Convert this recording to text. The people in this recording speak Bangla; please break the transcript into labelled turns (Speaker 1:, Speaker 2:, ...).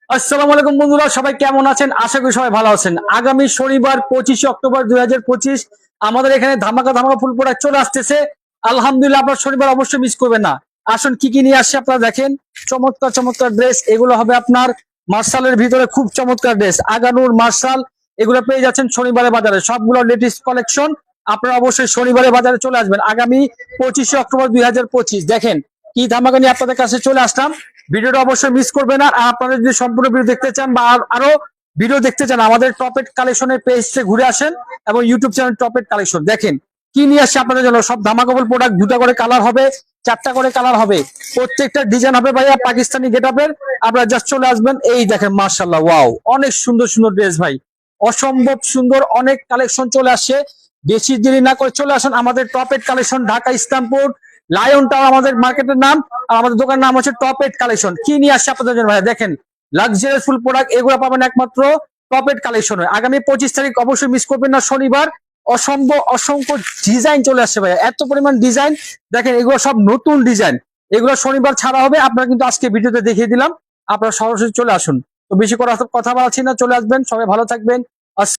Speaker 1: আসসালামু আলাইকুম বন্ধুরা, সবাই কেমন আছেন? আশা করি সবাই ভালো আছেন। আগামী শনিবার 25 অক্টোবর 2025 আমাদের এখানে ধামাকা ধামাকা ফুল প্রোডাক্ট চলে আসতেছে। আলহামদুলিল্লাহ, আপনার শনিবার অবশ্যই মিস করবেন না। আসুন কি কি নিয়ে আসছে আপনারা দেখেন। চমৎকার চমৎকার ড্রেস, এগুলো হবে আপনার মার্শালের ভিতরে খুব চমৎকার ড্রেস। আগানুর মার্শাল এগুলো পেয়ে যাচ্ছেন শনিবারের বাজারে, সবগুলো লেটেস্ট কালেকশন। আপনারা অবশ্যই শনিবারের বাজারে চলে আসবেন আগামী 25 অক্টোবর 2025। দেখেন কি ধামাকা নিয়ে আপনাদের কাছে চলে আসলাম। ভিডিওটা অবশ্যই মিস করবেন না। আর আপনারা যদি সম্পূর্ণ ভিডিও দেখতে চান বা আরো ভিডিও দেখতে চান, আমাদের টপেট কালেকশনের পেজে ঘুরে আসেন এবং ইউটিউব চ্যানেল টপেট কালেকশন দেখেন কি নিয়ে আসছে আপনাদের জন্য। সব ধামাকাবল প্রোডাক্ট, দুটা করে কালার হবে, চারটা করে কালার হবে, প্রত্যেকটা ডিজাইন হবে ভাইয়া পাকিস্তানি গেটআপের। আপনারা জাস্ট চলে আসবেন। এই দেখেন মাশাআল্লাহ, ওয়াও, অনেক সুন্দর সুন্দর ড্রেস ভাই, অসম্ভব সুন্দর অনেক কালেকশন চলে আসছে। বেশি দেরি না করে চলে আসুন আমাদের টপেট collection, Dhaka Islampur Lion Tower আমাদের মার্কেটের নাম। আর আমাদের দোকানের নাম হচ্ছে টপ এড কালেকশন। কি নিয়ে আসছে আপনাদের জন্য ভাই দেখেন, লাক্সারিয়াস ফুল প্রোডাক্ট, এগুলো পাবেন একমাত্র টপ এড কালেকশনে। আগামী 25 তারিখ অবশ্যই মিস করবেন না, শনিবার। অসম্ভব অসংখ্য ডিজাইন চলে আসছে ভাই, এত পরিমাণ ডিজাইন। দেখেন এগুলো সব নতুন ডিজাইন, এগুলো শনিবার ছাড়া হবে। আপনারা কিন্তু আজকে ভিডিওতে দেখিয়ে দিলাম, আপনারা সরাসরি চলে আসুন। তো বেশি কথা বাড়াচ্ছি না, চলে আসবেন। সবাই ভালো থাকবেন,